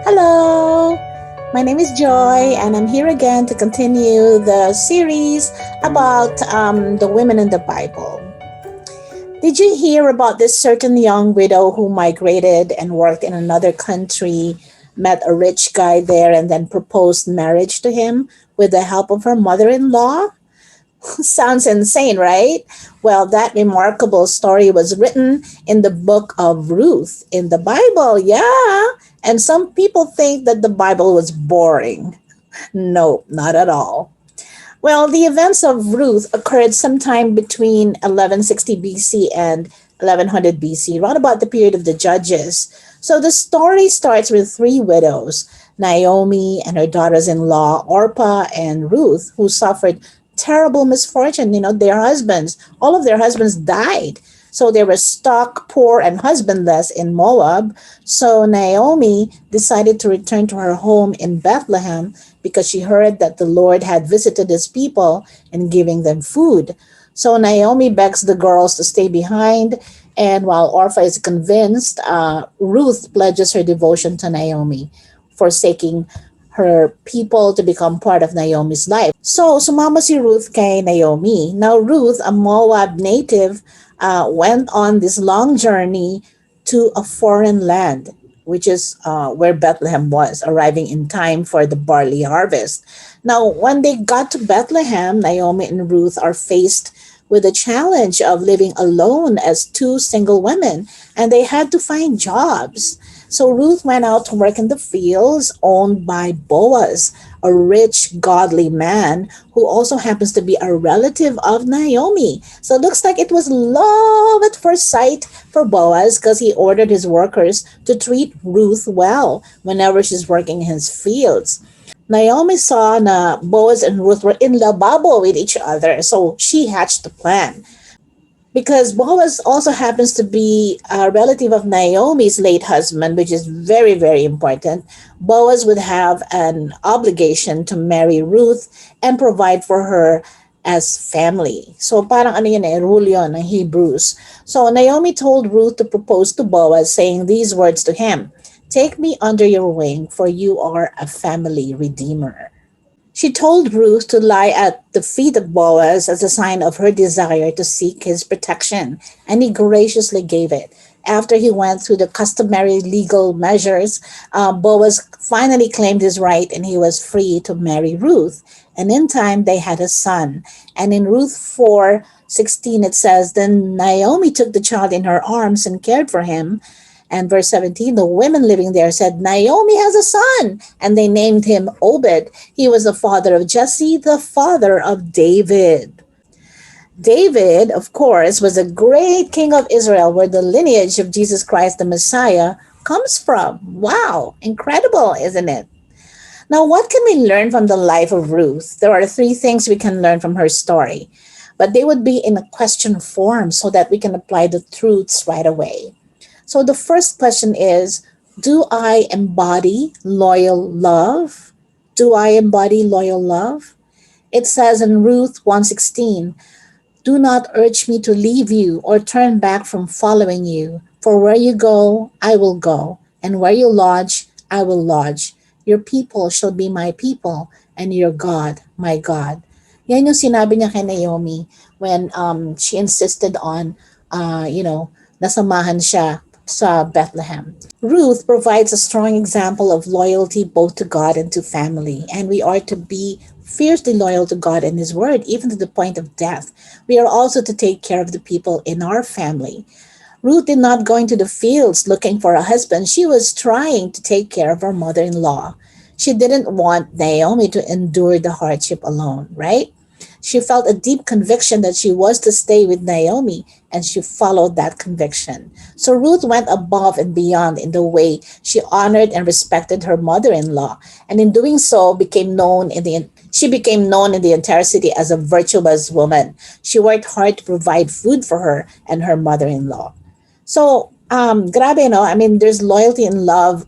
Hello, my name is Joy, and I'm here again to continue the series about the women in the Bible. Did you hear about this certain young widow who migrated and worked in another country, met a rich guy there, and then proposed marriage to him with the help of her mother in law? Sounds insane, right? Well, that remarkable story was written in the book of Ruth in the Bible. Yeah. And some people think that the Bible was boring. No, not at all. Well, the events of Ruth occurred sometime between 1160 BC and 1100 BC, right about the period of the Judges. So the story starts with three widows, Naomi and her daughters in law, Orpah and Ruth, who suffered terrible misfortune. Their husbands, all of their husbands died. So they were stuck, poor, and husbandless in Moab. So Naomi decided to return to her home in Bethlehem because she heard that the Lord had visited his people and giving them food. So Naomi begs the girls to stay behind, and while Orpha is convinced, Ruth pledges her devotion to Naomi, forsaking her people to become part of Naomi's life. So, sumama si Ruth kay Naomi. Now, Ruth, a Moab native, went on this long journey to a foreign land, which is where Bethlehem was, arriving in time for the barley harvest. Now, when they got to Bethlehem, Naomi and Ruth are faced with the challenge of living alone as two single women, and they had to find jobs. So Ruth went out to work in the fields owned by Boaz, a rich, godly man who also happens to be a relative of Naomi. So it looks like it was love at first sight for Boaz because he ordered his workers to treat Ruth well whenever she's working in his fields. Naomi saw na Boaz and Ruth were in lababo with each other, so she hatched a plan. Because Boaz also happens to be a relative of Naomi's late husband, which is very, very important. Boaz would have an obligation to marry Ruth and provide for her as family. So parang ano yun rule yun ng Hebrews. So Naomi told Ruth to propose to Boaz, saying these words to him, "Take me under your wing, for you are a family redeemer." She told Ruth to lie at the feet of Boaz as a sign of her desire to seek his protection, and he graciously gave it. After he went through the customary legal measures, Boaz finally claimed his right and he was free to marry Ruth. And in time, they had a son. And in Ruth 4:16, it says, Then Naomi took the child in her arms and cared for him. And verse 17, the women living there said, Naomi has a son. And they named him Obed. He was the father of Jesse, the father of David. David, of course, was a great king of Israel, where the lineage of Jesus Christ, the Messiah, comes from. Wow, incredible, isn't it? Now, what can we learn from the life of Ruth? There are three things we can learn from her story, but they would be in a question form so that we can apply the truths right away. So the first question is, do I embody loyal love? Do I embody loyal love? It says in Ruth 1:16, do not urge me to leave you or turn back from following you. For where you go, I will go, and where you lodge, I will lodge. Your people shall be my people, and your God, my God. Yan yung sinabi niya kay Naomi when she insisted on, nasamahan siya sa Bethlehem. Ruth provides a strong example of loyalty both to God and to family, and we are to be fiercely loyal to God and His Word, even to the point of death. We are also to take care of the people in our family. Ruth did not go into the fields looking for a husband. She was trying to take care of her mother-in-law. She didn't want Naomi to endure the hardship alone, right? She felt a deep conviction that she was to stay with Naomi, and she followed that conviction. So Ruth went above and beyond in the way she honored and respected her mother-in-law, and in doing so she became known in the entire city as a virtuous woman. She worked hard to provide food for her and her mother-in-law. So, grabe, no? I mean, there's loyalty and love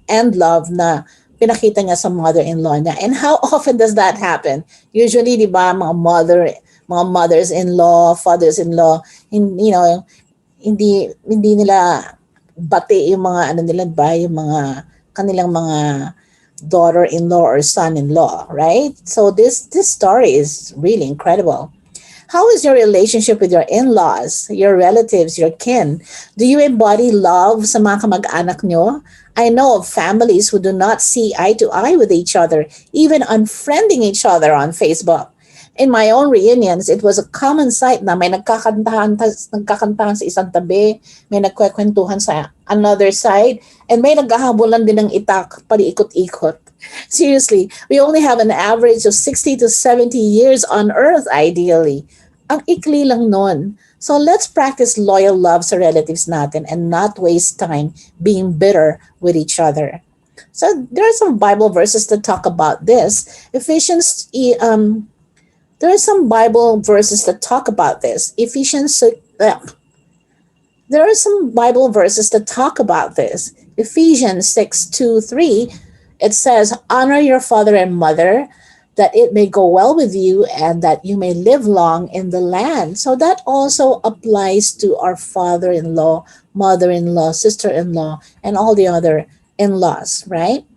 na pinakita niya sa mother-in-law niya. And how often does that happen? Usually, di ba, mga mothers-in-law, fathers-in-law, hindi nila bati yung mga ano nila ba, yung mga kanilang mga daughter-in-law or son-in-law, right? So this story is really incredible. How is your relationship with your in-laws, your relatives, your kin? Do you embody love sa mga kamag-anak nyo? I know of families who do not see eye to eye with each other, even unfriending each other on Facebook. In my own reunions, it was a common sight na may nagkakantahan sa isang tabi, may nagkwekwentuhan sa another side, and may naghahabulan din ng itak, paliikot-ikot. Seriously, we only have an average of 60 to 70 years on earth, ideally. Ang ikli lang nun. So let's practice loyal love sa relatives natin and not waste time being bitter with each other. So there are some Bible verses that talk about this. There are some Bible verses that talk about this. There are some Bible verses that talk about this. Ephesians 6:2-3, it says, "Honor your father and mother, that it may go well with you and that you may live long in the land." So that also applies to our father-in-law, mother-in-law, sister-in-law, and all the other in-laws, right?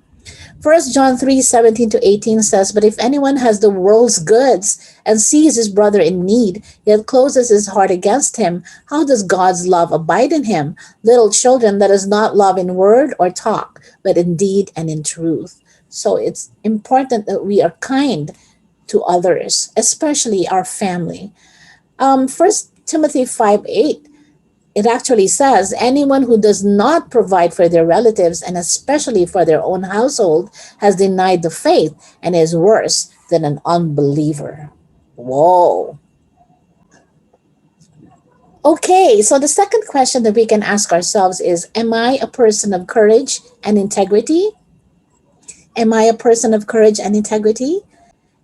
First John 3:17-18 says, "But if anyone has the world's goods and sees his brother in need, yet closes his heart against him, how does God's love abide in him? Little children, let us not love in word or talk, but in deed and in truth." So it's important that we are kind to others, especially our family. First Timothy 5:8, it actually says, "Anyone who does not provide for their relatives and especially for their own household has denied the faith and is worse than an unbeliever." Whoa. Okay, so the second question that we can ask ourselves is, am I a person of courage and integrity? Am I a person of courage and integrity?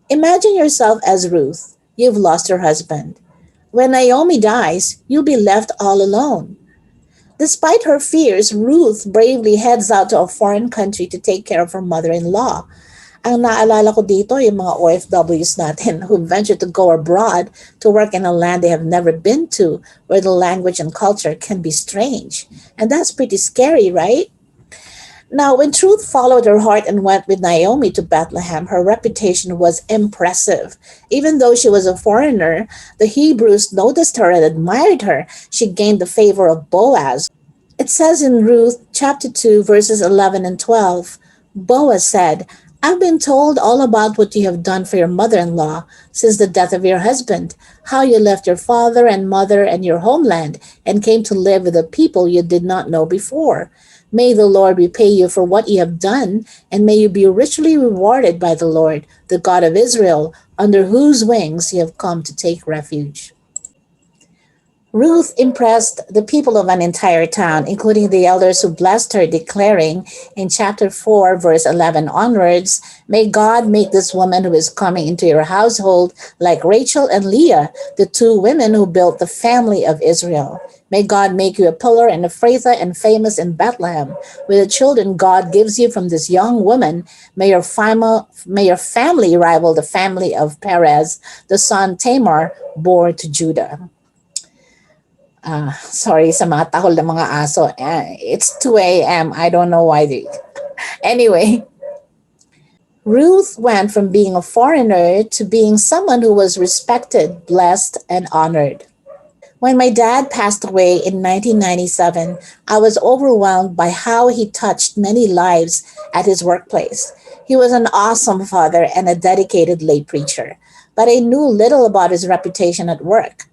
Imagine yourself as Ruth. You've lost your husband. When Naomi dies, you'll be left all alone. Despite her fears, Ruth bravely heads out to a foreign country to take care of her mother-in-law. Ang naalala ko dito, yung mga OFWs natin who venture to go abroad to work in a land they have never been to, where the language and culture can be strange. And that's pretty scary, right? Now, when Truth followed her heart and went with Naomi to Bethlehem, her reputation was impressive. Even though she was a foreigner, the Hebrews noticed her and admired her. She gained the favor of Boaz. It says in Ruth chapter 2, verses 11 and 12, Boaz said, "I've been told all about what you have done for your mother-in-law since the death of your husband, how you left your father and mother and your homeland and came to live with a people you did not know before. May the Lord repay you for what you have done, and may you be richly rewarded by the Lord, the God of Israel, under whose wings you have come to take refuge." Ruth impressed the people of an entire town, including the elders who blessed her, declaring in chapter 4, verse 11 onwards, "May God make this woman who is coming into your household like Rachel and Leah, the two women who built the family of Israel. May God make you a pillar and a Ephrathah and famous in Bethlehem. With the children God gives you from this young woman, may your family rival the family of Perez, the son Tamar bore to Judah." Sorry sa mga tahol ng mga aso. It's 2 a.m. I don't know why Anyway, Ruth went from being a foreigner to being someone who was respected, blessed, and honored. When my dad passed away in 1997, I was overwhelmed by how he touched many lives at his workplace. He was an awesome father and a dedicated lay preacher, but I knew little about his reputation at work.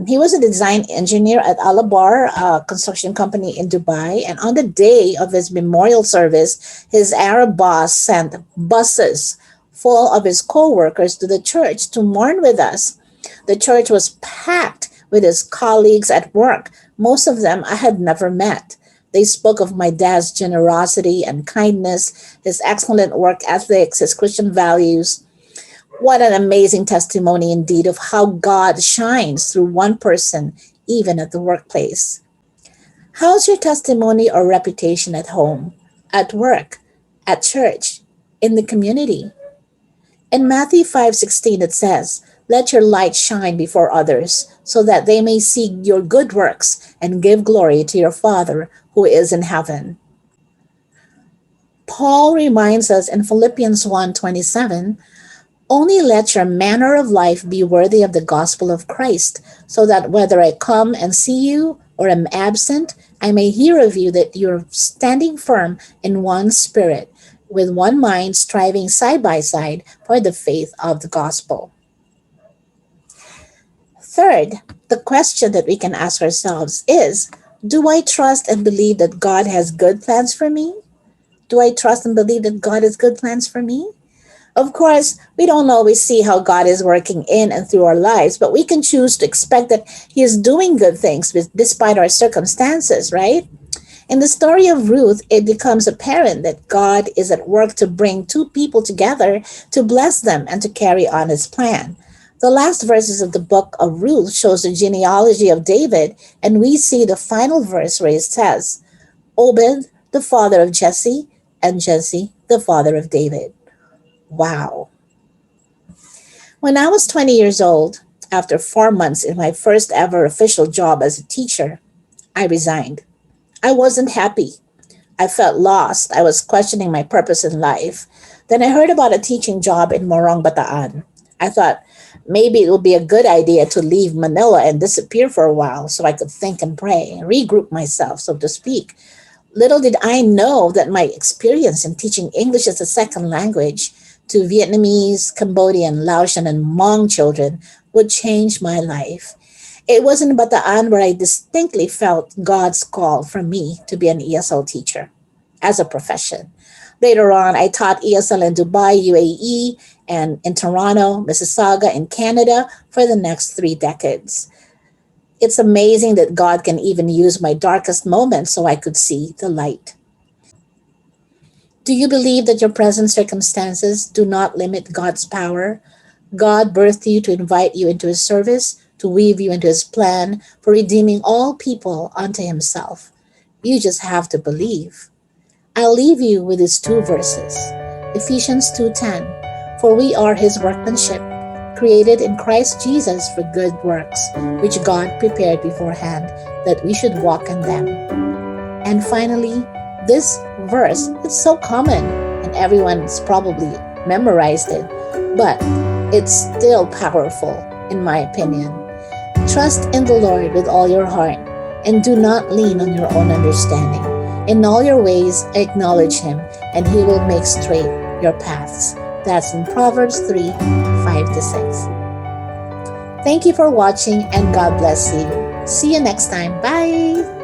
He was a design engineer at Alabar, a construction company in Dubai. And on the day of his memorial service, his Arab boss sent buses full of his co-workers to the church to mourn with us. The church was packed with his colleagues at work. Most of them I had never met. They spoke of my dad's generosity and kindness, his excellent work ethics, his Christian values. What an amazing testimony indeed of how God shines through one person, even at the workplace. How's your testimony or reputation at home, at work, at church, in the community? In Matthew 5:16 it says, "Let your light shine before others, so that they may see your good works and give glory to your Father who is in heaven." Paul reminds us in Philippians 1:27, only let your manner of life be worthy of the gospel of Christ, so that whether I come and see you or am absent, I may hear of you that you're standing firm in one spirit, with one mind, striving side by side for the faith of the gospel. Third, the question that we can ask ourselves is, do I trust and believe that God has good plans for me? Do I trust and believe that God has good plans for me? Of course, we don't always see how God is working in and through our lives, but we can choose to expect that He is doing good things despite our circumstances, right? In the story of Ruth, it becomes apparent that God is at work to bring two people together to bless them and to carry on His plan. The last verses of the book of Ruth shows the genealogy of David, and we see the final verse where it says, Obed, the father of Jesse, and Jesse, the father of David. Wow. When I was 20 years old, after 4 months in my first ever official job as a teacher, I resigned. I wasn't happy. I felt lost. I was questioning my purpose in life. Then I heard about a teaching job in Morong, Bataan. I thought maybe it would be a good idea to leave Manila and disappear for a while so I could think and pray and regroup myself, so to speak. Little did I know that my experience in teaching English as a second language to Vietnamese, Cambodian, Laotian, and Hmong children would change my life. It was in Bataan where I distinctly felt God's call for me to be an ESL teacher as a profession. Later on, I taught ESL in Dubai, UAE, and in Toronto, Mississauga, in Canada for the next 3 decades. It's amazing that God can even use my darkest moments so I could see the light. Do you believe that your present circumstances do not limit God's power? God birthed you to invite you into His service, to weave you into His plan for redeeming all people unto Himself. You just have to believe. I'll leave you with these two verses. Ephesians 2:10. For we are His workmanship, created in Christ Jesus for good works, which God prepared beforehand that we should walk in them. And finally, this verse is so common and everyone's probably memorized it, but it's still powerful in my opinion. Trust in the Lord with all your heart and do not lean on your own understanding. In all your ways, acknowledge Him and He will make straight your paths. That's in Proverbs 3:5-6. Thank you for watching and God bless you. See you next time. Bye.